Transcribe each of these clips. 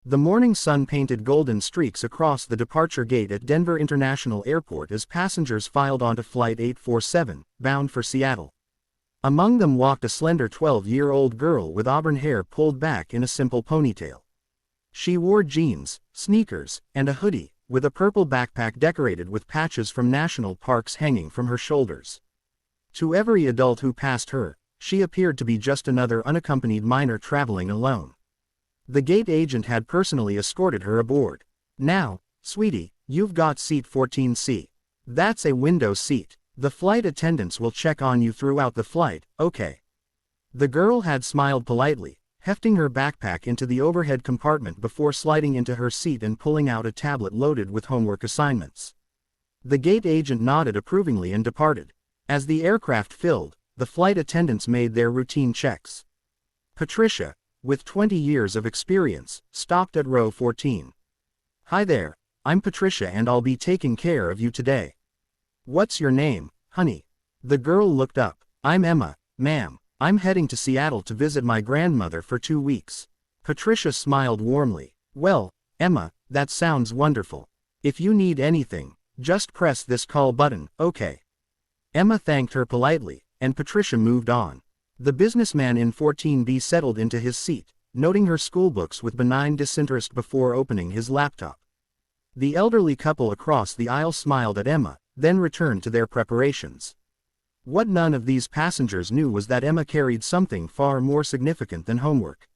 The morning sun painted golden streaks across the departure gate at Denver International Airport as passengers filed onto Flight 847, bound for Seattle. Among them walked a slender 12-year-old girl with auburn hair pulled back in a simple ponytail. She wore jeans, sneakers, and a hoodie, with a purple backpack decorated with patches from national parks hanging from her shoulders. To every adult who passed her, she appeared to be just another unaccompanied minor traveling alone. The gate agent had personally escorted her aboard. "Now, sweetie, you've got seat 14C. That's a window seat. The flight attendants will check on you throughout the flight, okay?" The girl had smiled politely, hefting her backpack into the overhead compartment before sliding into her seat and pulling out a tablet loaded with homework assignments. The gate agent nodded approvingly and departed. As the aircraft filled, the flight attendants made their routine checks. Patricia, with 20 years of experience, stopped at row 14. "Hi there, I'm Patricia and I'll be taking care of you today. What's your name, honey?" The girl looked up. "I'm Emma, ma'am. I'm heading to Seattle to visit my grandmother for 2 weeks." Patricia smiled warmly. "Well, Emma, that sounds wonderful. If you need anything, just press this call button, okay?" Emma thanked her politely, and Patricia moved on. The businessman in 14B settled into his seat, noting her schoolbooks with benign disinterest before opening his laptop. The elderly couple across the aisle smiled at Emma, then returned to their preparations. What none of these passengers knew was that Emma carried something far more significant than homework.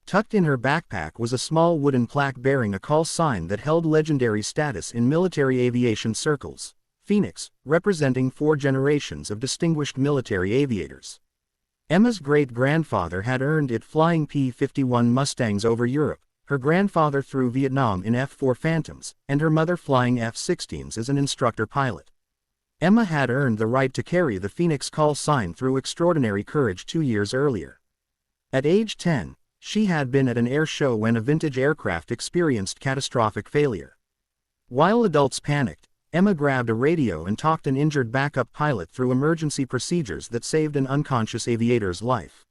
Tucked in her backpack was a small wooden plaque bearing a call sign that held legendary status in military aviation circles: Phoenix, representing 4 generations of distinguished military aviators. Emma's great-grandfather had earned it flying P-51 Mustangs over Europe, her grandfather through Vietnam in F-4 Phantoms, and her mother flying F-16s as an instructor pilot. Emma had earned the right to carry the Phoenix call sign through extraordinary courage 2 years earlier. At age 10, she had been at an air show when a vintage aircraft experienced catastrophic failure. While adults panicked, Emma grabbed a radio and talked an injured backup pilot through emergency procedures that saved an unconscious aviator's life.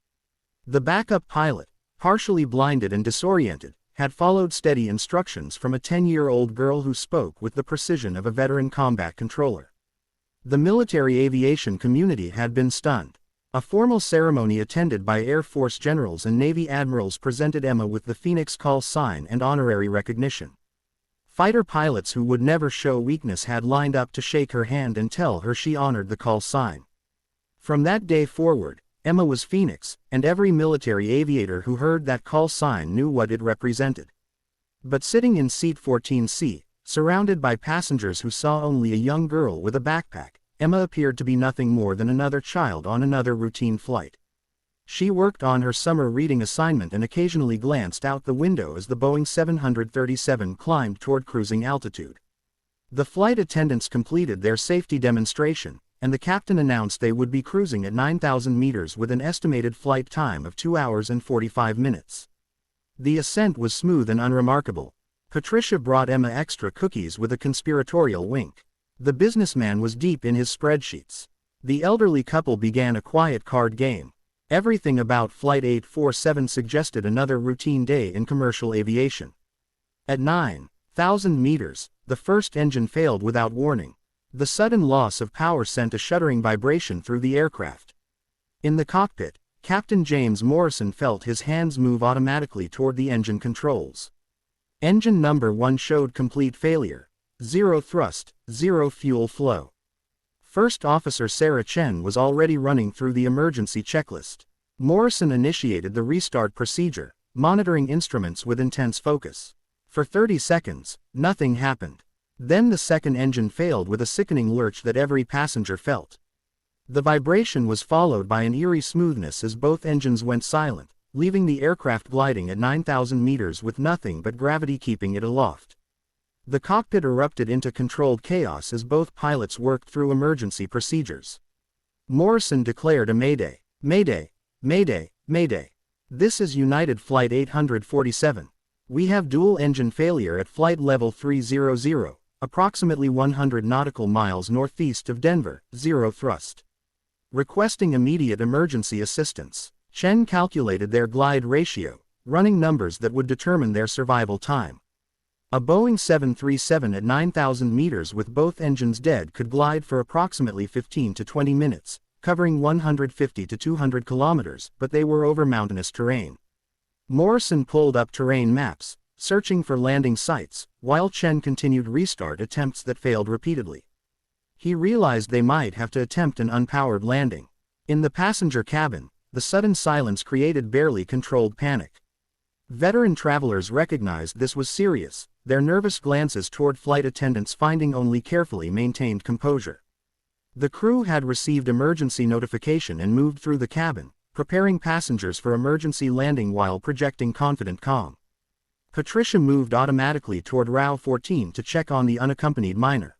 The backup pilot, partially blinded and disoriented, had followed steady instructions from a 10-year-old girl who spoke with the precision of a veteran combat controller. The military aviation community had been stunned. A formal ceremony attended by Air Force generals and Navy admirals presented Emma with the Phoenix call sign and honorary recognition. Fighter pilots who would never show weakness had lined up to shake her hand and tell her she honored the call sign. From that day forward, Emma was Phoenix, and every military aviator who heard that call sign knew what it represented. But sitting in seat 14C, surrounded by passengers who saw only a young girl with a backpack, Emma appeared to be nothing more than another child on another routine flight. She worked on her summer reading assignment and occasionally glanced out the window as the Boeing 737 climbed toward cruising altitude. The flight attendants completed their safety demonstration, and the captain announced they would be cruising at 9,000 meters with an estimated flight time of 2 hours and 45 minutes. The ascent was smooth and unremarkable. Patricia brought Emma extra cookies with a conspiratorial wink. The businessman was deep in his spreadsheets. The elderly couple began a quiet card game. Everything about Flight 847 suggested another routine day in commercial aviation. At 9,000 meters, the first engine failed without warning. The sudden loss of power sent a shuddering vibration through the aircraft. In the cockpit, Captain James Morrison felt his hands move automatically toward the engine controls. Engine number 1 showed complete failure. 0 thrust, 0 fuel flow. First Officer Sarah Chen was already running through the emergency checklist. Morrison initiated the restart procedure, monitoring instruments with intense focus. For 30 seconds, nothing happened. Then the second engine failed with a sickening lurch that every passenger felt. The vibration was followed by an eerie smoothness as both engines went silent, leaving the aircraft gliding at 9,000 meters with nothing but gravity keeping it aloft. The cockpit erupted into controlled chaos as both pilots worked through emergency procedures. Morrison declared a mayday. "Mayday! Mayday! Mayday! This is United Flight 847. We have dual engine failure at flight level 300, approximately 100 nautical miles northeast of Denver, 0 thrust. Requesting immediate emergency assistance." Chen calculated their glide ratio, running numbers that would determine their survival time. A Boeing 737 at 9,000 meters with both engines dead could glide for approximately 15 to 20 minutes, covering 150 to 200 kilometers, but they were over mountainous terrain. Morrison pulled up terrain maps, searching for landing sites, while Chen continued restart attempts that failed repeatedly. He realized they might have to attempt an unpowered landing. In the passenger cabin, the sudden silence created barely controlled panic. Veteran travelers recognized this was serious, their nervous glances toward flight attendants finding only carefully maintained composure. The crew had received emergency notification and moved through the cabin, preparing passengers for emergency landing while projecting confident calm. Patricia moved automatically toward RAW 14 to check on the unaccompanied minor.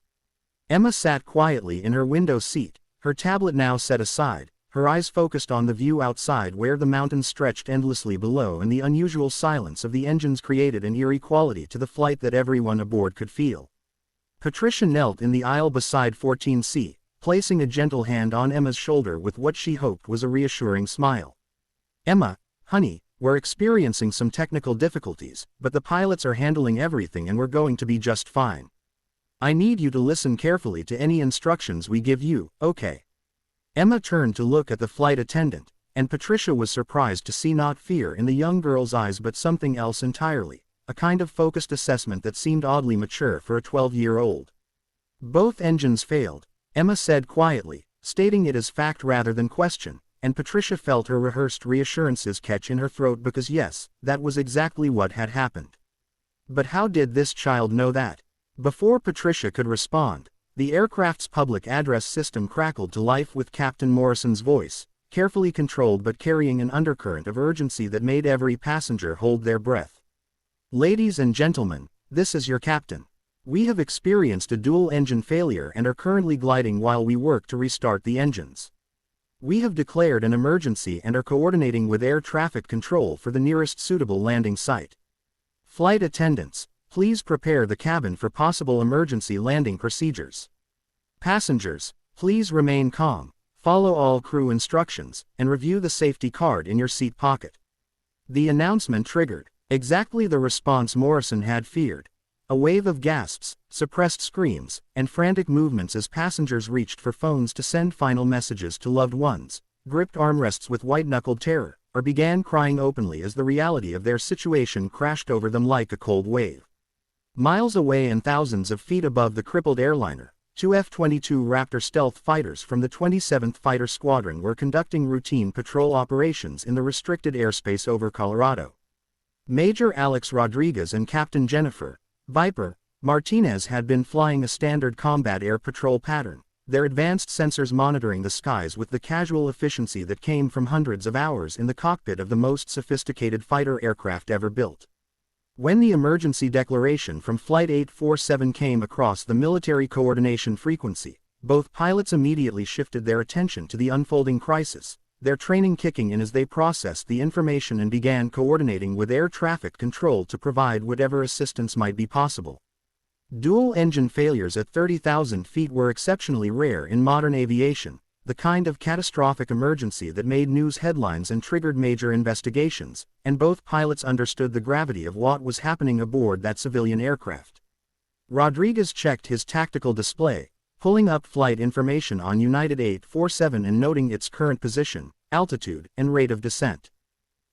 Emma sat quietly in her window seat, her tablet now set aside, her eyes focused on the view outside where the mountains stretched endlessly below and the unusual silence of the engines created an eerie quality to the flight that everyone aboard could feel. Patricia knelt in the aisle beside 14C, placing a gentle hand on Emma's shoulder with what she hoped was a reassuring smile. "Emma, honey, we're experiencing some technical difficulties, but the pilots are handling everything and we're going to be just fine. I need you to listen carefully to any instructions we give you, okay?" Emma turned to look at the flight attendant, and Patricia was surprised to see not fear in the young girl's eyes but something else entirely, a kind of focused assessment that seemed oddly mature for a 12-year-old. "Both engines failed," Emma said quietly, stating it as fact rather than question, and Patricia felt her rehearsed reassurances catch in her throat because yes, that was exactly what had happened. But how did this child know that? Before Patricia could respond, the aircraft's public address system crackled to life with Captain Morrison's voice, carefully controlled but carrying an undercurrent of urgency that made every passenger hold their breath. "Ladies and gentlemen, this is your captain. We have experienced a dual engine failure and are currently gliding while we work to restart the engines. We have declared an emergency and are coordinating with air traffic control for the nearest suitable landing site. Flight attendants, please prepare the cabin for possible emergency landing procedures. Passengers, please remain calm, follow all crew instructions, and review the safety card in your seat pocket." The announcement triggered exactly the response Morrison had feared. A wave of gasps, suppressed screams, and frantic movements as passengers reached for phones to send final messages to loved ones, gripped armrests with white-knuckled terror, or began crying openly as the reality of their situation crashed over them like a cold wave. Miles away and thousands of feet above the crippled airliner, two F-22 Raptor stealth fighters from the 27th Fighter Squadron were conducting routine patrol operations in the restricted airspace over Colorado. Major Alex Rodriguez and Captain Jennifer Viper Martinez had been flying a standard combat air patrol pattern, their advanced sensors monitoring the skies with the casual efficiency that came from hundreds of hours in the cockpit of the most sophisticated fighter aircraft ever built. When the emergency declaration from Flight 847 came across the military coordination frequency, both pilots immediately shifted their attention to the unfolding crisis, their training kicking in as they processed the information and began coordinating with air traffic control to provide whatever assistance might be possible. Dual-engine failures at 30,000 feet were exceptionally rare in modern aviation, the kind of catastrophic emergency that made news headlines and triggered major investigations, and both pilots understood the gravity of what was happening aboard that civilian aircraft. Rodriguez checked his tactical display, pulling up flight information on United 847 and noting its current position, altitude, and rate of descent.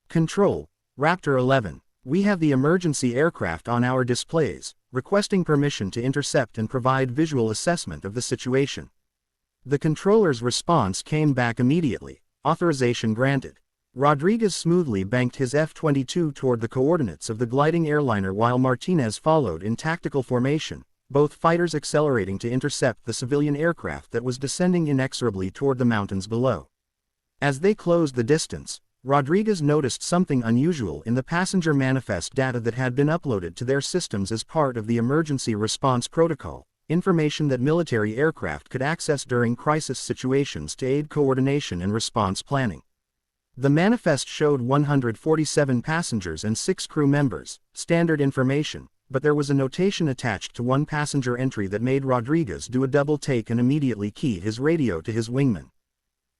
"Control, Raptor 11, we have the emergency aircraft on our displays, requesting permission to intercept and provide visual assessment of the situation." The controller's response came back immediately, authorization granted. Rodriguez smoothly banked his F-22 toward the coordinates of the gliding airliner while Martinez followed in tactical formation, both fighters accelerating to intercept the civilian aircraft that was descending inexorably toward the mountains below. As they closed the distance, Rodriguez noticed something unusual in the passenger manifest data that had been uploaded to their systems as part of the emergency response protocol, information that military aircraft could access during crisis situations to aid coordination and response planning. The manifest showed 147 passengers and 6 crew members, standard information, but there was a notation attached to one passenger entry that made Rodriguez do a double take and immediately key his radio to his wingman.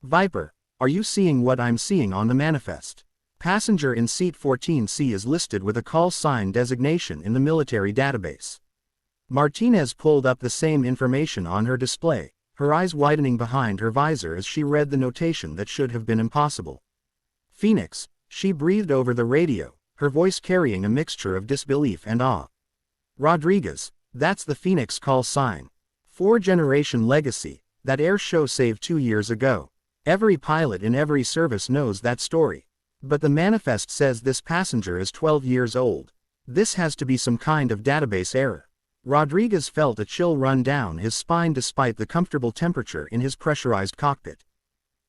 "Viper, are you seeing what I'm seeing on the manifest?" Passenger in seat 14C is listed with a call sign designation in the military database. Martinez pulled up the same information on her display, her eyes widening behind her visor as she read the notation that should have been impossible. Phoenix, she breathed over the radio, her voice carrying a mixture of disbelief and awe. Rodriguez, that's the Phoenix call sign. 4-generation legacy, that air show saved 2 years ago. Every pilot in every service knows that story. But the manifest says this passenger is 12 years old. This has to be some kind of database error. Rodriguez felt a chill run down his spine despite the comfortable temperature in his pressurized cockpit.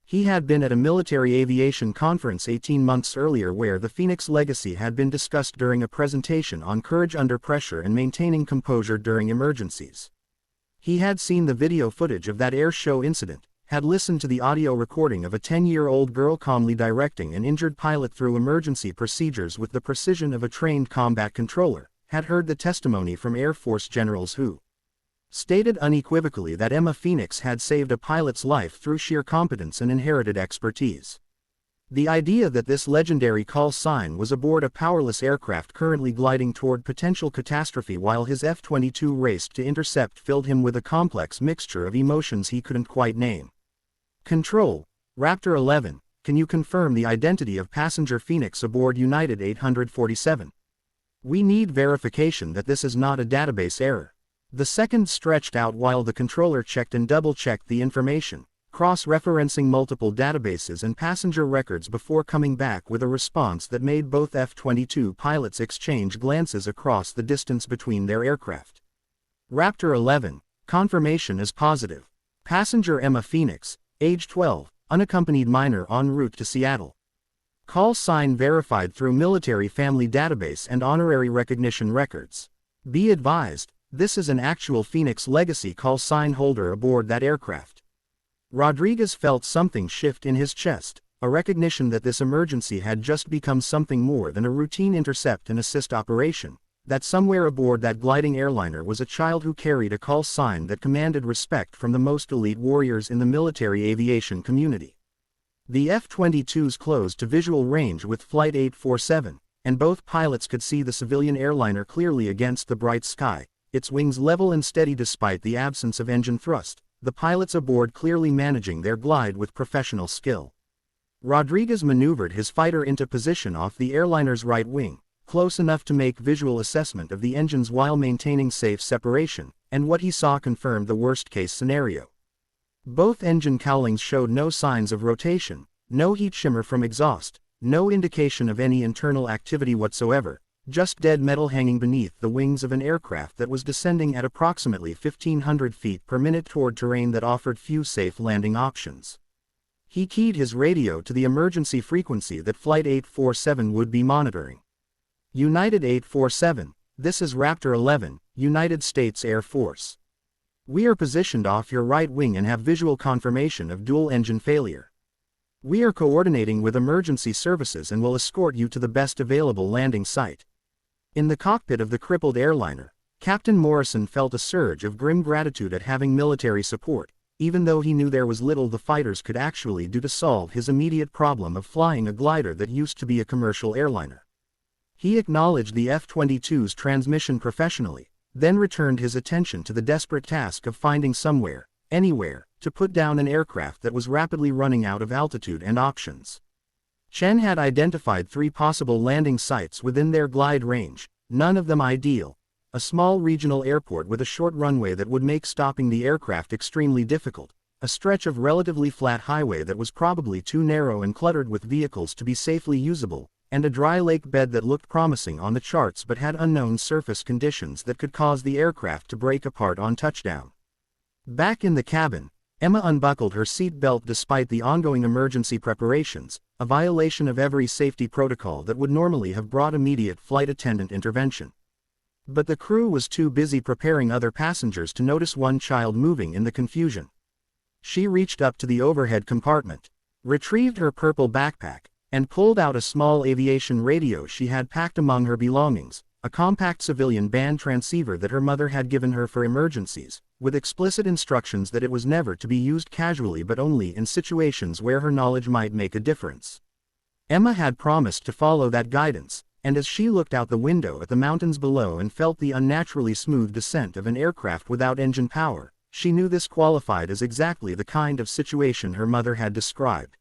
He had been at a military aviation conference 18 months earlier where the Phoenix legacy had been discussed during a presentation on courage under pressure and maintaining composure during emergencies. He had seen the video footage of that air show incident, had listened to the audio recording of a 10-year-old girl calmly directing an injured pilot through emergency procedures with the precision of a trained combat controller, had heard the testimony from Air Force generals who stated unequivocally that Emma Phoenix had saved a pilot's life through sheer competence and inherited expertise. The idea that this legendary call sign was aboard a powerless aircraft currently gliding toward potential catastrophe while his F-22 raced to intercept filled him with a complex mixture of emotions he couldn't quite name. Control, Raptor 11, can you confirm the identity of passenger Phoenix aboard United 847? We need verification that this is not a database error. The seconds stretched out while the controller checked and double-checked the information, cross-referencing multiple databases and passenger records before coming back with a response that made both F-22 pilots exchange glances across the distance between their aircraft. Raptor 11, confirmation is positive. Passenger Emma Phoenix, age 12, unaccompanied minor en route to Seattle. Call sign verified through military family database and honorary recognition records. Be advised, this is an actual Phoenix legacy call sign holder aboard that aircraft. Rodriguez felt something shift in his chest, a recognition that this emergency had just become something more than a routine intercept and assist operation, that somewhere aboard that gliding airliner was a child who carried a call sign that commanded respect from the most elite warriors in the military aviation community. The F-22s closed to visual range with Flight 847, and both pilots could see the civilian airliner clearly against the bright sky, its wings level and steady despite the absence of engine thrust, the pilots aboard clearly managing their glide with professional skill. Rodriguez maneuvered his fighter into position off the airliner's right wing, close enough to make visual assessment of the engines while maintaining safe separation, and what he saw confirmed the worst-case scenario. Both engine cowlings showed no signs of rotation, no heat shimmer from exhaust, no indication of any internal activity whatsoever, just dead metal hanging beneath the wings of an aircraft that was descending at approximately 1,500 feet per minute toward terrain that offered few safe landing options. He keyed his radio to the emergency frequency that Flight 847 would be monitoring. United 847, this is Raptor 11, United States Air Force. We are positioned off your right wing and have visual confirmation of dual engine failure. We are coordinating with emergency services and will escort you to the best available landing site. In the cockpit of the crippled airliner, Captain Morrison felt a surge of grim gratitude at having military support, even though he knew there was little the fighters could actually do to solve his immediate problem of flying a glider that used to be a commercial airliner. He acknowledged the F-22's transmission professionally, then returned his attention to the desperate task of finding somewhere, anywhere, to put down an aircraft that was rapidly running out of altitude and options. Chen had identified 3 possible landing sites within their glide range, none of them ideal. A small regional airport with a short runway that would make stopping the aircraft extremely difficult, a stretch of relatively flat highway that was probably too narrow and cluttered with vehicles to be safely usable, and a dry lake bed that looked promising on the charts but had unknown surface conditions that could cause the aircraft to break apart on touchdown. Back in the cabin, Emma unbuckled her seat belt despite the ongoing emergency preparations, a violation of every safety protocol that would normally have brought immediate flight attendant intervention. But the crew was too busy preparing other passengers to notice one child moving in the confusion. She reached up to the overhead compartment, retrieved her purple backpack, and pulled out a small aviation radio she had packed among her belongings, a compact civilian band transceiver that her mother had given her for emergencies, with explicit instructions that it was never to be used casually but only in situations where her knowledge might make a difference. Emma had promised to follow that guidance, and as she looked out the window at the mountains below and felt the unnaturally smooth descent of an aircraft without engine power, she knew this qualified as exactly the kind of situation her mother had described.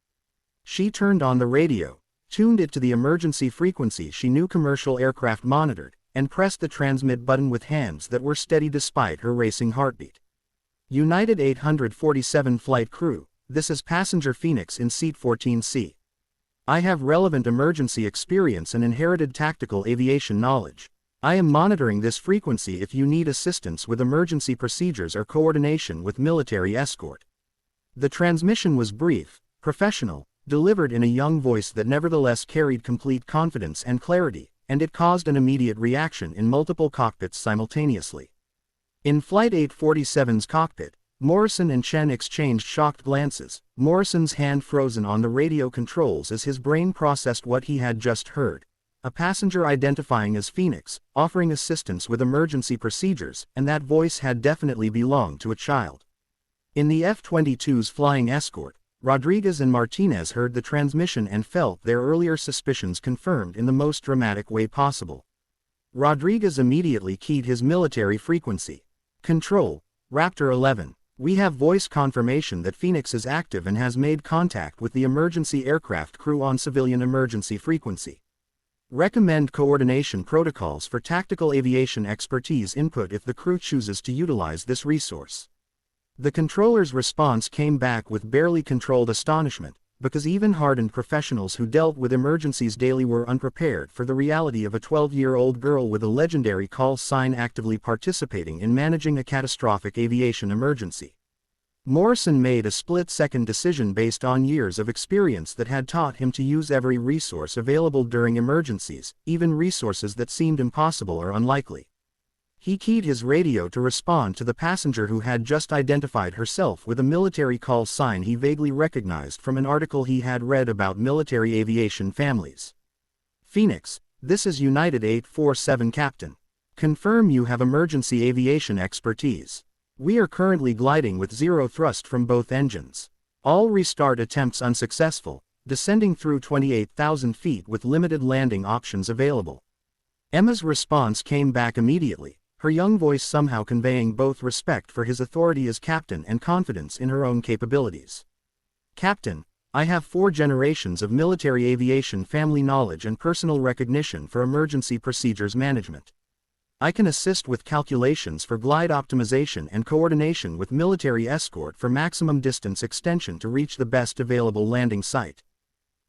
She turned on the radio, tuned it to the emergency frequency she knew commercial aircraft monitored, and pressed the transmit button with hands that were steady despite her racing heartbeat. United 847 flight crew, this is passenger Phoenix in seat 14C. I have relevant emergency experience and inherited tactical aviation knowledge. I am monitoring this frequency if you need assistance with emergency procedures or coordination with military escort. The transmission was brief, professional, delivered in a young voice that nevertheless carried complete confidence and clarity, and it caused an immediate reaction in multiple cockpits simultaneously. In Flight 847's cockpit, Morrison and Chen exchanged shocked glances, Morrison's hand frozen on the radio controls as his brain processed what he had just heard. A passenger identifying as Phoenix, offering assistance with emergency procedures, and that voice had definitely belonged to a child. In the F-22's flying escort, Rodriguez and Martinez heard the transmission and felt their earlier suspicions confirmed in the most dramatic way possible. Rodriguez immediately keyed his military frequency. Control, Raptor 11. We have voice confirmation that Phoenix is active and has made contact with the emergency aircraft crew on civilian emergency frequency. Recommend coordination protocols for tactical aviation expertise input if the crew chooses to utilize this resource. The controller's response came back with barely controlled astonishment, because even hardened professionals who dealt with emergencies daily were unprepared for the reality of a 12-year-old girl with a legendary call sign actively participating in managing a catastrophic aviation emergency. Morrison made a split-second decision based on years of experience that had taught him to use every resource available during emergencies, even resources that seemed impossible or unlikely. He keyed his radio to respond to the passenger who had just identified herself with a military call sign he vaguely recognized from an article he had read about military aviation families. Phoenix, this is United 847 Captain. Confirm you have emergency aviation expertise. We are currently gliding with zero thrust from both engines. All restart attempts unsuccessful, descending through 28,000 feet with limited landing options available. Emma's response came back immediately, her young voice somehow conveying both respect for his authority as captain and confidence in her own capabilities. Captain, I have 4 generations of military aviation family knowledge and personal recognition for emergency procedures management. I can assist with calculations for glide optimization and coordination with military escort for maximum distance extension to reach the best available landing site.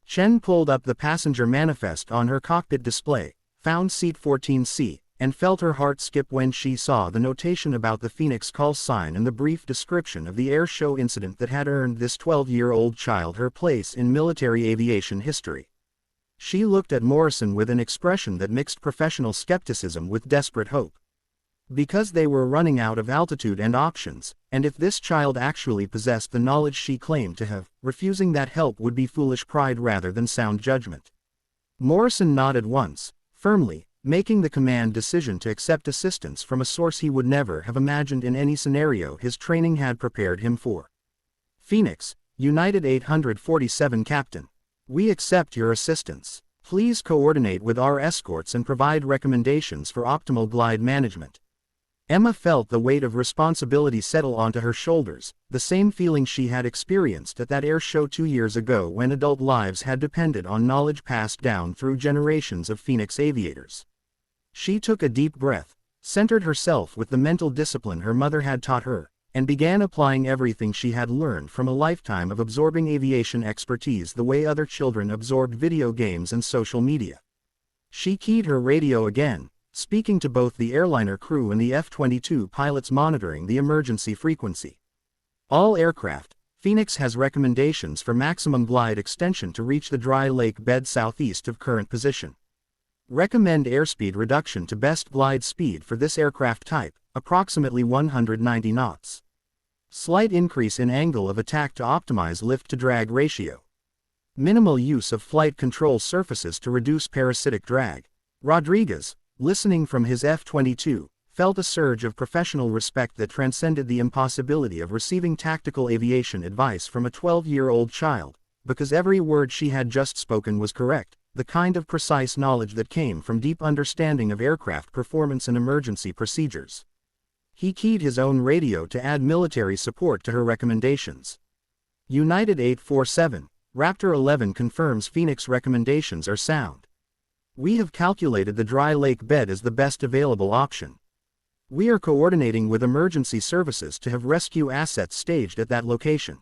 Chen pulled up the passenger manifest on her cockpit display, found seat 14C, and felt her heart skip when she saw the notation about the Phoenix call sign and the brief description of the air show incident that had earned this 12-year-old child her place in military aviation history. She looked at Morrison with an expression that mixed professional skepticism with desperate hope. Because they were running out of altitude and options, and if this child actually possessed the knowledge she claimed to have, refusing that help would be foolish pride rather than sound judgment. Morrison nodded once, firmly, making the command decision to accept assistance from a source he would never have imagined in any scenario his training had prepared him for. Phoenix, United 847 Captain. We accept your assistance. Please coordinate with our escorts and provide recommendations for optimal glide management. Emma felt the weight of responsibility settle onto her shoulders, the same feeling she had experienced at that air show 2 years ago when adult lives had depended on knowledge passed down through generations of Phoenix aviators. She took a deep breath, centered herself with the mental discipline her mother had taught her, and began applying everything she had learned from a lifetime of absorbing aviation expertise the way other children absorbed video games and social media. She keyed her radio again, speaking to both the airliner crew and the F-22 pilots monitoring the emergency frequency. All aircraft, Phoenix has recommendations for maximum glide extension to reach the dry lake bed southeast of current position. Recommend airspeed reduction to best glide speed for this aircraft type, approximately 190 knots. Slight increase in angle of attack to optimize lift-to-drag ratio. Minimal use of flight control surfaces to reduce parasitic drag. Rodriguez, listening from his F-22, felt a surge of professional respect that transcended the impossibility of receiving tactical aviation advice from a 12-year-old child, because every word she had just spoken was correct, the kind of precise knowledge that came from deep understanding of aircraft performance and emergency procedures. He keyed his own radio to add military support to her recommendations. United 847, Raptor 11 confirms Phoenix recommendations are sound. We have calculated the dry lake bed as the best available option. We are coordinating with emergency services to have rescue assets staged at that location.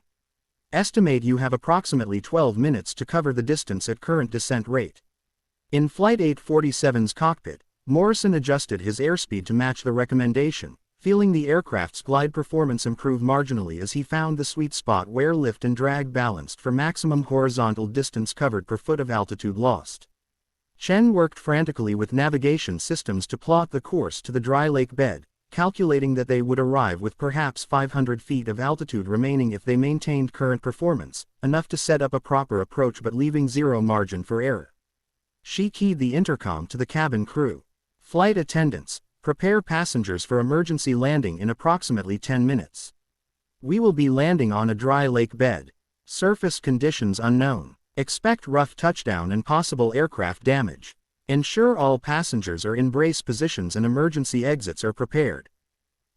Estimate you have approximately 12 minutes to cover the distance at current descent rate. In Flight 847's cockpit, Morrison adjusted his airspeed to match the recommendation, feeling the aircraft's glide performance improve marginally as he found the sweet spot where lift and drag balanced for maximum horizontal distance covered per foot of altitude lost. Chen worked frantically with navigation systems to plot the course to the dry lake bed, calculating that they would arrive with perhaps 500 feet of altitude remaining if they maintained current performance, enough to set up a proper approach but leaving zero margin for error. She keyed the intercom to the cabin crew. Flight attendants, prepare passengers for emergency landing in approximately 10 minutes. We will be landing on a dry lake bed. Surface conditions unknown. Expect rough touchdown and possible aircraft damage. Ensure all passengers are in brace positions and emergency exits are prepared.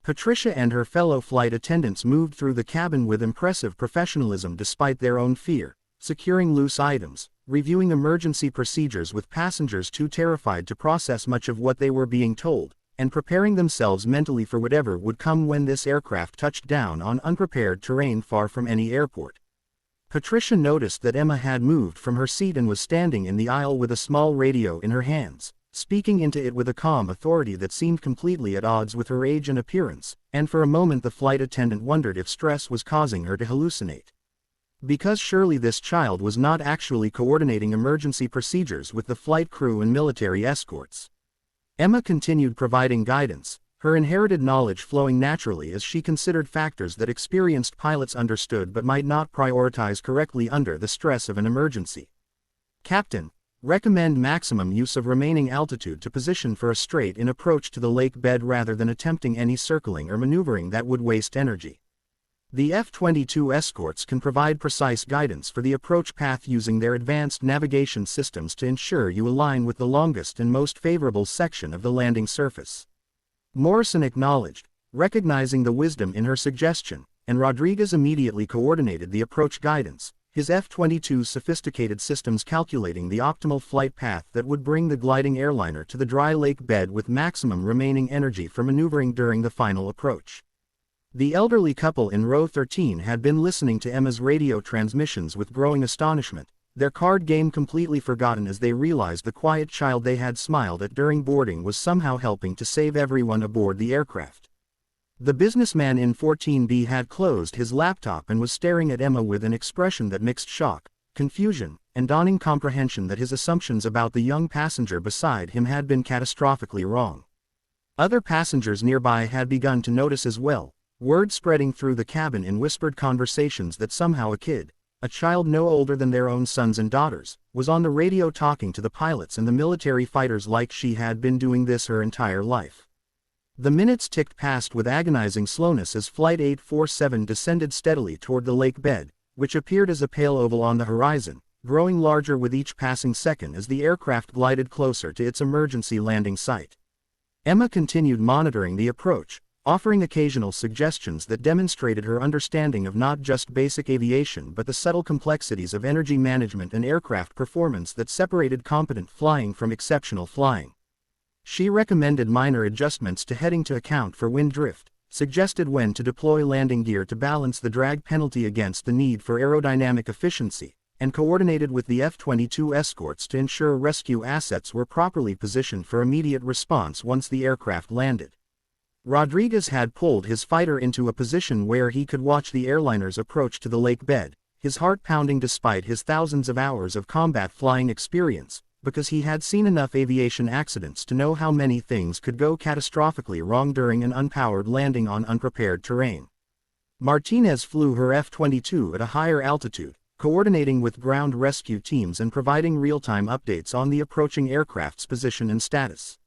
Patricia and her fellow flight attendants moved through the cabin with impressive professionalism despite their own fear, securing loose items, reviewing emergency procedures with passengers too terrified to process much of what they were being told, and preparing themselves mentally for whatever would come when this aircraft touched down on unprepared terrain far from any airport. Patricia noticed that Emma had moved from her seat and was standing in the aisle with a small radio in her hands, speaking into it with a calm authority that seemed completely at odds with her age and appearance, and for a moment the flight attendant wondered if stress was causing her to hallucinate. Because surely this child was not actually coordinating emergency procedures with the flight crew and military escorts. Emma continued providing guidance, her inherited knowledge flowing naturally as she considered factors that experienced pilots understood but might not prioritize correctly under the stress of an emergency. Captain, recommend maximum use of remaining altitude to position for a straight-in approach to the lake bed rather than attempting any circling or maneuvering that would waste energy. The F-22 escorts can provide precise guidance for the approach path using their advanced navigation systems to ensure you align with the longest and most favorable section of the landing surface. Morrison acknowledged, recognizing the wisdom in her suggestion, and Rodriguez immediately coordinated the approach guidance, his F-22's sophisticated systems calculating the optimal flight path that would bring the gliding airliner to the dry lake bed with maximum remaining energy for maneuvering during the final approach. The elderly couple in row 13 had been listening to Emma's radio transmissions with growing astonishment, their card game completely forgotten as they realized the quiet child they had smiled at during boarding was somehow helping to save everyone aboard the aircraft. The businessman in 14B had closed his laptop and was staring at Emma with an expression that mixed shock, confusion, and dawning comprehension that his assumptions about the young passenger beside him had been catastrophically wrong. Other passengers nearby had begun to notice as well, word spreading through the cabin in whispered conversations that somehow a child no older than their own sons and daughters, was on the radio talking to the pilots and the military fighters like she had been doing this her entire life. The minutes ticked past with agonizing slowness as Flight 847 descended steadily toward the lake bed, which appeared as a pale oval on the horizon, growing larger with each passing second as the aircraft glided closer to its emergency landing site. Emma continued monitoring the approach, offering occasional suggestions that demonstrated her understanding of not just basic aviation but the subtle complexities of energy management and aircraft performance that separated competent flying from exceptional flying. She recommended minor adjustments to heading to account for wind drift, suggested when to deploy landing gear to balance the drag penalty against the need for aerodynamic efficiency, and coordinated with the F-22 escorts to ensure rescue assets were properly positioned for immediate response once the aircraft landed. Rodriguez had pulled his fighter into a position where he could watch the airliner's approach to the lake bed, his heart pounding despite his thousands of hours of combat flying experience, because he had seen enough aviation accidents to know how many things could go catastrophically wrong during an unpowered landing on unprepared terrain. Martinez flew her F-22 at a higher altitude, coordinating with ground rescue teams and providing real-time updates on the approaching aircraft's position and status.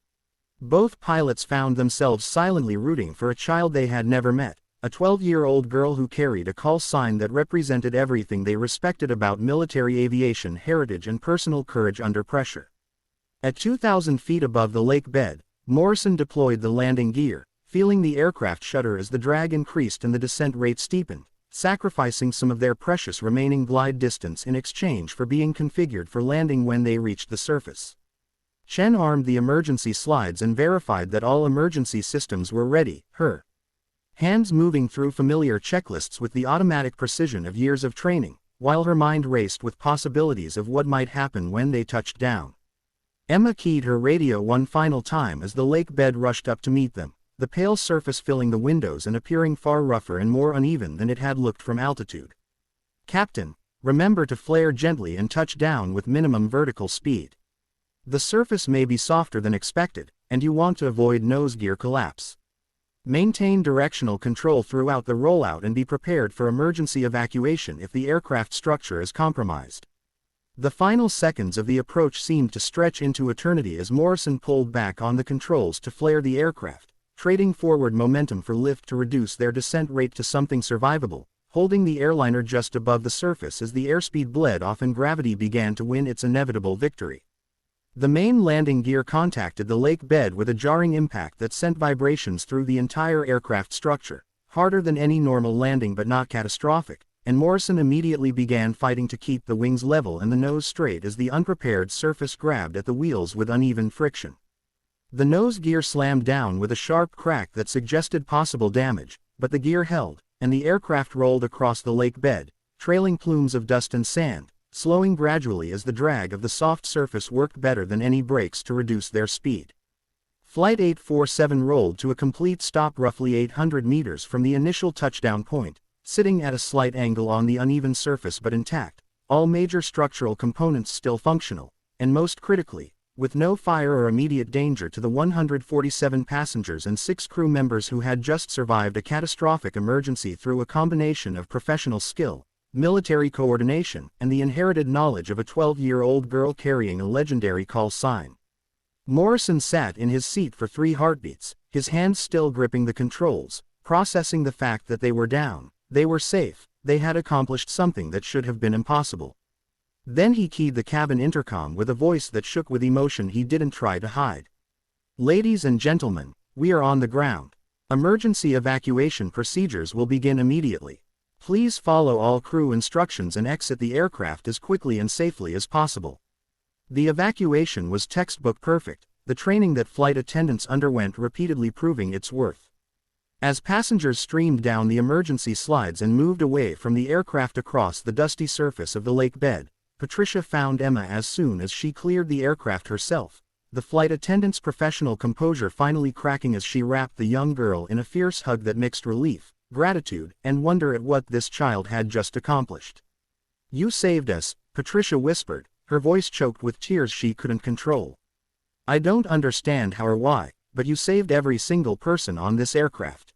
Both pilots found themselves silently rooting for a child they had never met, a 12-year-old girl who carried a call sign that represented everything they respected about military aviation heritage and personal courage under pressure. At 2,000 feet above the lake bed, Morrison deployed the landing gear, feeling the aircraft shudder as the drag increased and the descent rate steepened, sacrificing some of their precious remaining glide distance in exchange for being configured for landing when they reached the surface. Chen armed the emergency slides and verified that all emergency systems were ready, her hands moving through familiar checklists with the automatic precision of years of training, while her mind raced with possibilities of what might happen when they touched down. Emma keyed her radio one final time as the lake bed rushed up to meet them, the pale surface filling the windows and appearing far rougher and more uneven than it had looked from altitude. "Captain, remember to flare gently and touch down with minimum vertical speed. The surface may be softer than expected, and you want to avoid nose gear collapse. Maintain directional control throughout the rollout and be prepared for emergency evacuation if the aircraft structure is compromised." The final seconds of the approach seemed to stretch into eternity as Morrison pulled back on the controls to flare the aircraft, trading forward momentum for lift to reduce their descent rate to something survivable, holding the airliner just above the surface as the airspeed bled off and gravity began to win its inevitable victory. The main landing gear contacted the lake bed with a jarring impact that sent vibrations through the entire aircraft structure, harder than any normal landing but not catastrophic, and Morrison immediately began fighting to keep the wings level and the nose straight as the unprepared surface grabbed at the wheels with uneven friction. The nose gear slammed down with a sharp crack that suggested possible damage, but the gear held, and the aircraft rolled across the lake bed, trailing plumes of dust and sand, slowing gradually as the drag of the soft surface worked better than any brakes to reduce their speed. Flight 847 rolled to a complete stop roughly 800 meters from the initial touchdown point, sitting at a slight angle on the uneven surface but intact, all major structural components still functional, and most critically, with no fire or immediate danger to the 147 passengers and 6 crew members who had just survived a catastrophic emergency through a combination of professional skill, military coordination, and the inherited knowledge of a 12-year-old girl carrying a legendary call sign. Morrison sat in his seat for 3 heartbeats, his hands still gripping the controls, processing the fact that they were down, they were safe, they had accomplished something that should have been impossible. Then he keyed the cabin intercom with a voice that shook with emotion he didn't try to hide. "Ladies and gentlemen, we are on the ground. Emergency evacuation procedures will begin immediately. Please follow all crew instructions and exit the aircraft as quickly and safely as possible." The evacuation was textbook perfect, the training that flight attendants underwent repeatedly proving its worth. As passengers streamed down the emergency slides and moved away from the aircraft across the dusty surface of the lake bed, Patricia found Emma as soon as she cleared the aircraft herself, the flight attendant's professional composure finally cracking as she wrapped the young girl in a fierce hug that mixed relief, gratitude, and wonder at what this child had just accomplished. "You saved us," Patricia whispered, her voice choked with tears she couldn't control. "I don't understand how or why, but you saved every single person on this aircraft."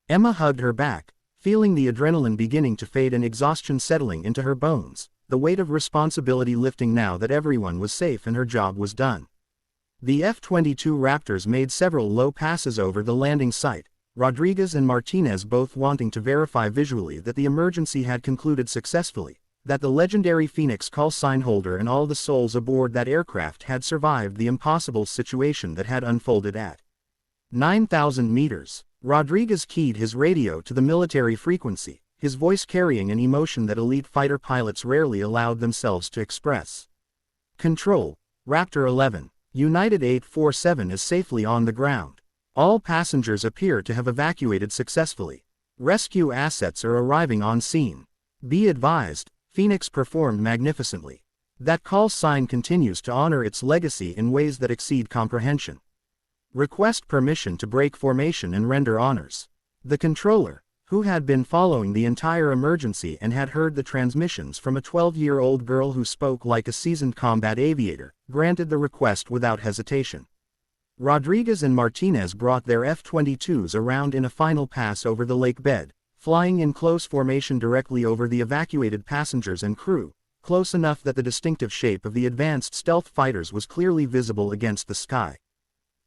Emma hugged her back, feeling the adrenaline beginning to fade and exhaustion settling into her bones, the weight of responsibility lifting now that everyone was safe and her job was done. The F-22 Raptors made several low passes over the landing site, Rodriguez and Martinez both wanting to verify visually that the emergency had concluded successfully, that the legendary Phoenix call sign holder and all the souls aboard that aircraft had survived the impossible situation that had unfolded at 9,000 meters. Rodriguez keyed his radio to the military frequency, his voice carrying an emotion that elite fighter pilots rarely allowed themselves to express. "Control, Raptor 11, United 847 is safely on the ground. All passengers appear to have evacuated successfully. Rescue assets are arriving on scene. Be advised, Phoenix performed magnificently. That call sign continues to honor its legacy in ways that exceed comprehension. Request permission to break formation and render honors." The controller, who had been following the entire emergency and had heard the transmissions from a 12-year-old girl who spoke like a seasoned combat aviator, granted the request without hesitation. Rodriguez and Martinez brought their F-22s around in a final pass over the lake bed, flying in close formation directly over the evacuated passengers and crew, close enough that the distinctive shape of the advanced stealth fighters was clearly visible against the sky.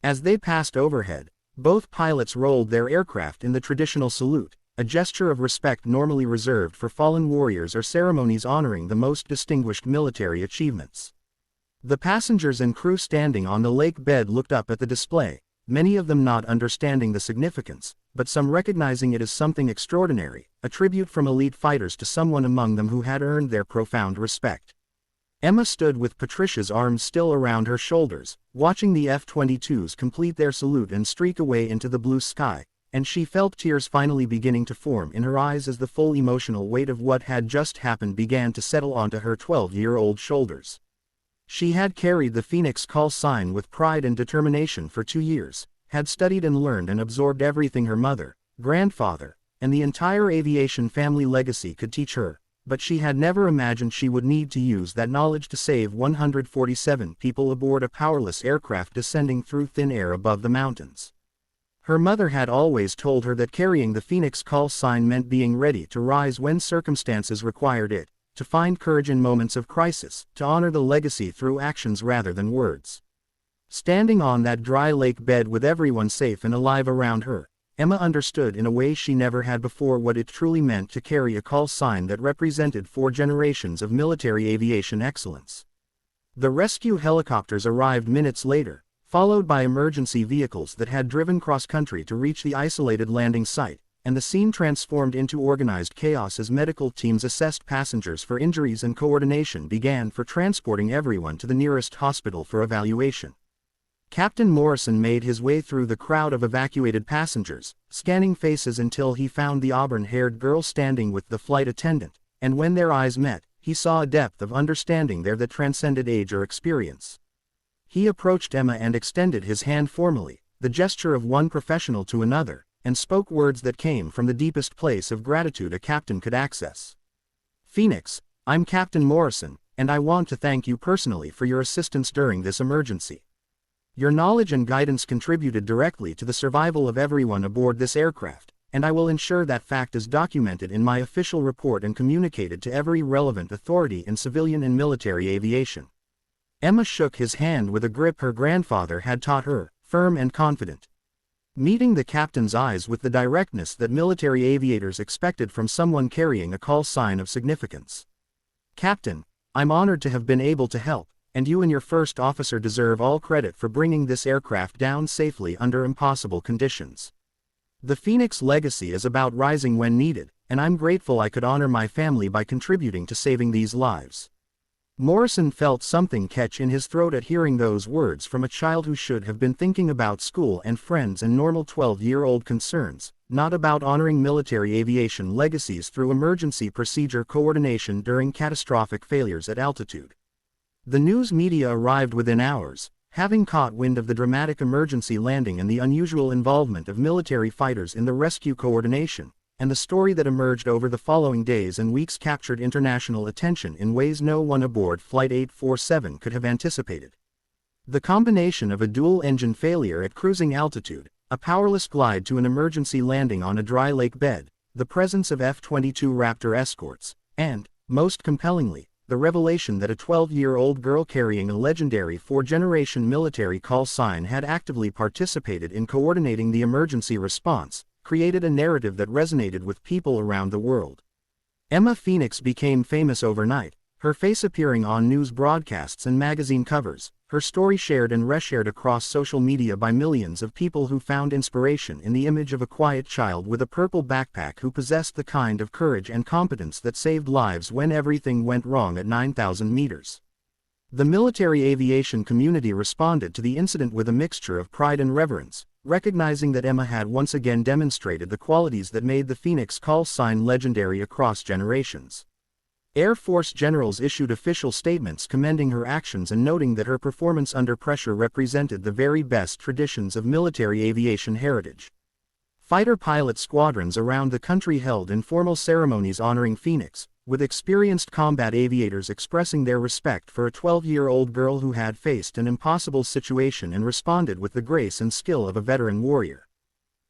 As they passed overhead, both pilots rolled their aircraft in the traditional salute, a gesture of respect normally reserved for fallen warriors or ceremonies honoring the most distinguished military achievements. The passengers and crew standing on the lake bed looked up at the display, many of them not understanding the significance, but some recognizing it as something extraordinary, a tribute from elite fighters to someone among them who had earned their profound respect. Emma stood with Patricia's arms still around her shoulders, watching the F-22s complete their salute and streak away into the blue sky, and she felt tears finally beginning to form in her eyes as the full emotional weight of what had just happened began to settle onto her 12-year-old shoulders. She had carried the Phoenix call sign with pride and determination for 2 years, had studied and learned and absorbed everything her mother, grandfather, and the entire aviation family legacy could teach her, but she had never imagined she would need to use that knowledge to save 147 people aboard a powerless aircraft descending through thin air above the mountains. Her mother had always told her that carrying the Phoenix call sign meant being ready to rise when circumstances required it, to find courage in moments of crisis, to honor the legacy through actions rather than words. Standing on that dry lake bed with everyone safe and alive around her, Emma understood in a way she never had before what it truly meant to carry a call sign that represented 4 generations of military aviation excellence. The rescue helicopters arrived minutes later, followed by emergency vehicles that had driven cross-country to reach the isolated landing site, and the scene transformed into organized chaos as medical teams assessed passengers for injuries and coordination began for transporting everyone to the nearest hospital for evaluation. Captain Morrison made his way through the crowd of evacuated passengers, scanning faces until he found the auburn-haired girl standing with the flight attendant, and when their eyes met, he saw a depth of understanding there that transcended age or experience. He approached Emma and extended his hand formally, the gesture of one professional to another, and spoke words that came from the deepest place of gratitude a captain could access. "Phoenix, I'm Captain Morrison, and I want to thank you personally for your assistance during this emergency. Your knowledge and guidance contributed directly to the survival of everyone aboard this aircraft, and I will ensure that fact is documented in my official report and communicated to every relevant authority in civilian and military aviation." Emma shook his hand with a grip her grandfather had taught her, firm and confident. Meeting the captain's eyes with the directness that military aviators expected from someone carrying a call sign of significance. "Captain, I'm honored to have been able to help, and you and your first officer deserve all credit for bringing this aircraft down safely under impossible conditions. The Phoenix legacy is about rising when needed, and I'm grateful I could honor my family by contributing to saving these lives." Morrison felt something catch in his throat at hearing those words from a child who should have been thinking about school and friends and normal 12-year-old concerns, not about honoring military aviation legacies through emergency procedure coordination during catastrophic failures at altitude. The news media arrived within hours, having caught wind of the dramatic emergency landing and the unusual involvement of military fighters in the rescue coordination, and the story that emerged over the following days and weeks captured international attention in ways no one aboard Flight 847 could have anticipated. The combination of a dual-engine failure at cruising altitude, a powerless glide to an emergency landing on a dry lake bed, the presence of F-22 Raptor escorts, and, most compellingly, the revelation that a 12-year-old girl carrying a legendary 4-generation military call sign had actively participated in coordinating the emergency response, created a narrative that resonated with people around the world. Emma Phoenix became famous overnight, her face appearing on news broadcasts and magazine covers, her story shared and reshared across social media by millions of people who found inspiration in the image of a quiet child with a purple backpack who possessed the kind of courage and competence that saved lives when everything went wrong at 9,000 meters. The military aviation community responded to the incident with a mixture of pride and reverence, recognizing that Emma had once again demonstrated the qualities that made the Phoenix call sign legendary across generations. Air Force generals issued official statements commending her actions and noting that her performance under pressure represented the very best traditions of military aviation heritage. Fighter pilot squadrons around the country held informal ceremonies honoring Phoenix, with experienced combat aviators expressing their respect for a 12-year-old girl who had faced an impossible situation and responded with the grace and skill of a veteran warrior.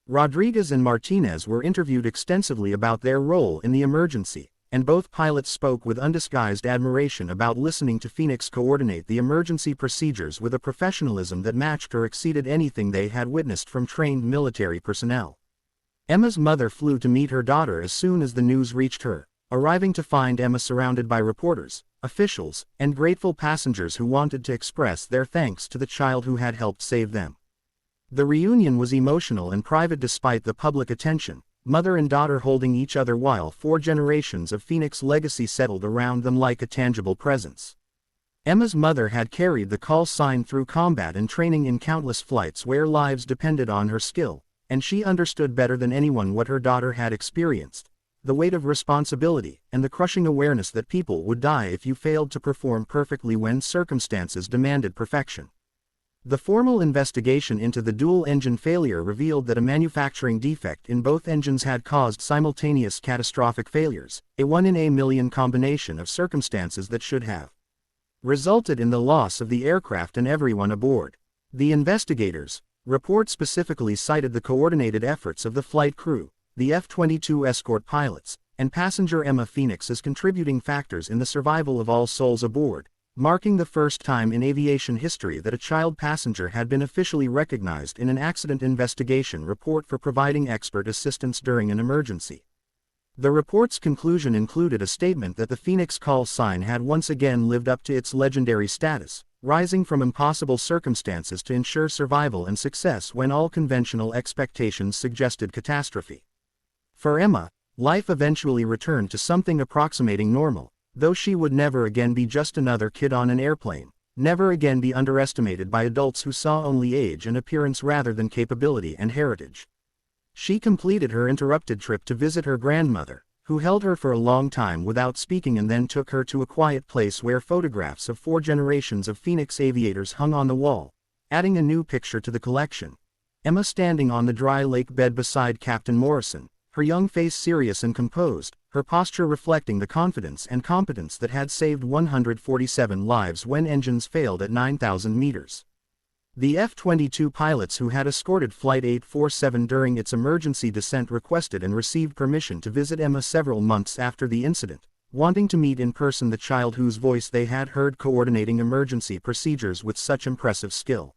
Rodriguez and Martinez were interviewed extensively about their role in the emergency, and both pilots spoke with undisguised admiration about listening to Phoenix coordinate the emergency procedures with a professionalism that matched or exceeded anything they had witnessed from trained military personnel. Emma's mother flew to meet her daughter as soon as the news reached her, arriving to find Emma surrounded by reporters, officials, and grateful passengers who wanted to express their thanks to the child who had helped save them. The reunion was emotional and private despite the public attention, mother and daughter holding each other while 4 generations of Phoenix legacy settled around them like a tangible presence. Emma's mother had carried the call sign through combat and training in countless flights where lives depended on her skill, and she understood better than anyone what her daughter had experienced: the weight of responsibility, and the crushing awareness that people would die if you failed to perform perfectly when circumstances demanded perfection. The formal investigation into the dual-engine failure revealed that a manufacturing defect in both engines had caused simultaneous catastrophic failures, a 1 in a million combination of circumstances that should have resulted in the loss of the aircraft and everyone aboard. The investigators' report specifically cited the coordinated efforts of the flight crew, the F-22 escort pilots, and passenger Emma Phoenix as contributing factors in the survival of all souls aboard, marking the first time in aviation history that a child passenger had been officially recognized in an accident investigation report for providing expert assistance during an emergency. The report's conclusion included a statement that the Phoenix call sign had once again lived up to its legendary status, rising from impossible circumstances to ensure survival and success when all conventional expectations suggested catastrophe. For Emma, life eventually returned to something approximating normal, though she would never again be just another kid on an airplane, never again be underestimated by adults who saw only age and appearance rather than capability and heritage. She completed her interrupted trip to visit her grandmother, who held her for a long time without speaking, and then took her to a quiet place where photographs of 4 generations of Phoenix aviators hung on the wall, adding a new picture to the collection. Emma standing on the dry lake bed beside Captain Morrison, her young face serious and composed, her posture reflecting the confidence and competence that had saved 147 lives when engines failed at 9,000 meters. The F-22 pilots who had escorted Flight 847 during its emergency descent requested and received permission to visit Emma several months after the incident, wanting to meet in person the child whose voice they had heard coordinating emergency procedures with such impressive skill.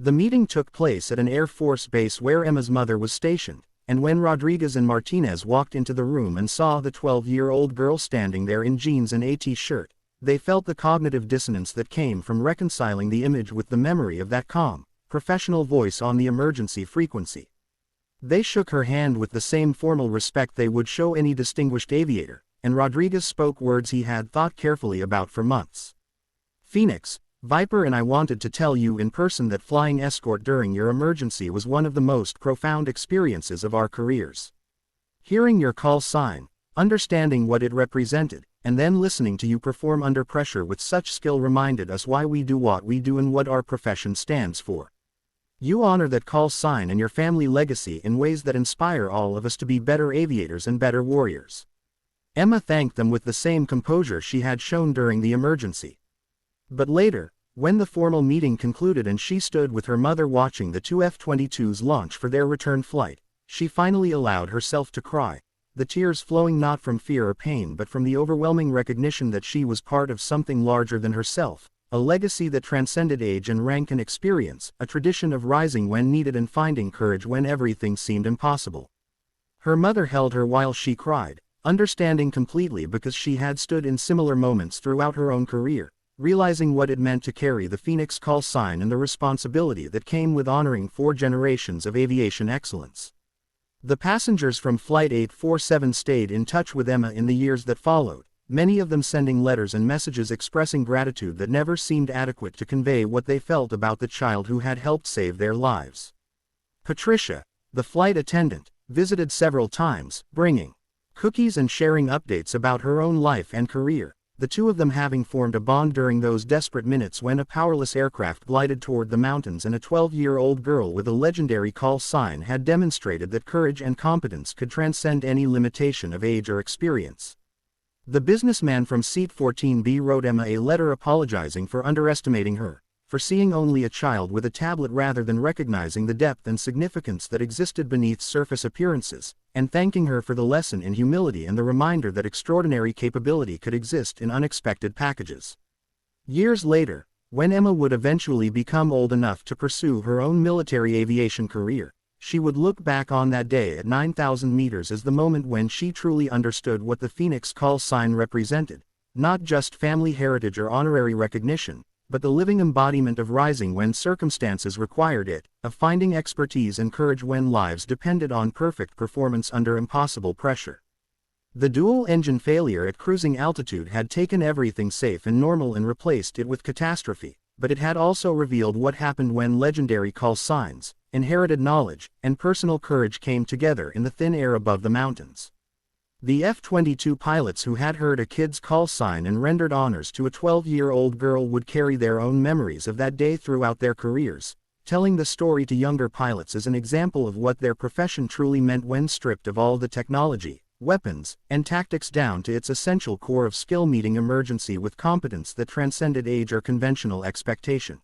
The meeting took place at an Air Force base where Emma's mother was stationed, and when Rodriguez and Martinez walked into the room and saw the 12-year-old girl standing there in jeans and a t-shirt, they felt the cognitive dissonance that came from reconciling the image with the memory of that calm, professional voice on the emergency frequency. They shook her hand with the same formal respect they would show any distinguished aviator, and Rodriguez spoke words he had thought carefully about for months. "Phoenix, Viper and I wanted to tell you in person that flying escort during your emergency was one of the most profound experiences of our careers. Hearing your call sign, understanding what it represented, and then listening to you perform under pressure with such skill reminded us why we do what we do and what our profession stands for. You honor that call sign and your family legacy in ways that inspire all of us to be better aviators and better warriors." Emma thanked them with the same composure she had shown during the emergency. But later, when the formal meeting concluded and she stood with her mother watching the 2 F-22s launch for their return flight, she finally allowed herself to cry, the tears flowing not from fear or pain but from the overwhelming recognition that she was part of something larger than herself, a legacy that transcended age and rank and experience, a tradition of rising when needed and finding courage when everything seemed impossible. Her mother held her while she cried, understanding completely because she had stood in similar moments throughout her own career, realizing what it meant to carry the Phoenix call sign and the responsibility that came with honoring 4 generations of aviation excellence. The passengers from Flight 847 stayed in touch with Emma in the years that followed, many of them sending letters and messages expressing gratitude that never seemed adequate to convey what they felt about the child who had helped save their lives. Patricia, the flight attendant, visited several times, bringing cookies and sharing updates about her own life and career, the two of them having formed a bond during those desperate minutes when a powerless aircraft glided toward the mountains and a 12-year-old girl with a legendary call sign had demonstrated that courage and competence could transcend any limitation of age or experience. The businessman from Seat 14B wrote Emma a letter apologizing for underestimating her, for seeing only a child with a tablet rather than recognizing the depth and significance that existed beneath surface appearances, and thanking her for the lesson in humility and the reminder that extraordinary capability could exist in unexpected packages. Years later, when Emma would eventually become old enough to pursue her own military aviation career, She would look back on that day at 9,000 meters as the moment when she truly understood what the Phoenix call sign represented, not just family heritage or honorary recognition, but the living embodiment of rising when circumstances required it, of finding expertise and courage when lives depended on perfect performance under impossible pressure. The dual-engine failure at cruising altitude had taken everything safe and normal and replaced it with catastrophe, but it had also revealed what happened when legendary call signs, inherited knowledge, and personal courage came together in the thin air above the mountains. The F-22 pilots who had heard a kid's call sign and rendered honors to a 12-year-old girl would carry their own memories of that day throughout their careers, telling the story to younger pilots as an example of what their profession truly meant when stripped of all the technology, weapons, and tactics down to its essential core of skill, meeting emergency with competence that transcended age or conventional expectation.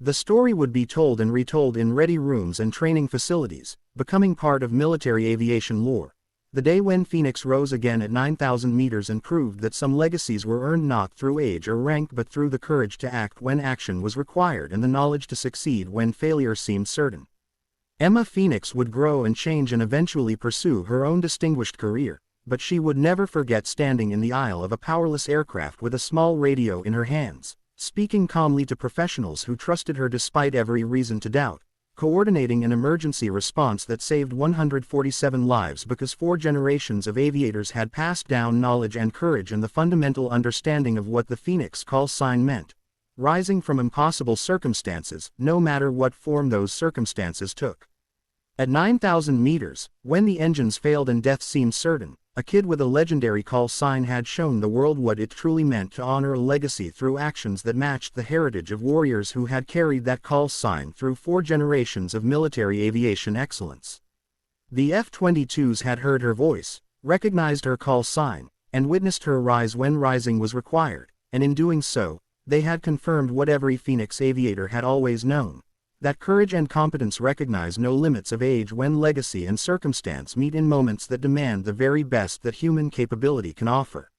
The story would be told and retold in ready rooms and training facilities, becoming part of military aviation lore. The day when Phoenix rose again at 9,000 meters and proved that some legacies were earned not through age or rank but through the courage to act when action was required and the knowledge to succeed when failure seemed certain. Emma Phoenix would grow and change and eventually pursue her own distinguished career, but she would never forget standing in the aisle of a powerless aircraft with a small radio in her hands, speaking calmly to professionals who trusted her despite every reason to doubt, coordinating an emergency response that saved 147 lives because 4 generations of aviators had passed down knowledge and courage and the fundamental understanding of what the Phoenix call sign meant, rising from impossible circumstances, no matter what form those circumstances took. At 9,000 meters, when the engines failed and death seemed certain, a kid with a legendary call sign had shown the world what it truly meant to honor a legacy through actions that matched the heritage of warriors who had carried that call sign through 4 generations of military aviation excellence. The F-22s had heard her voice, recognized her call sign, and witnessed her rise when rising was required, and in doing so, they had confirmed what every Phoenix aviator had always known, that courage and competence recognize no limits of age when legacy and circumstance meet in moments that demand the very best that human capability can offer.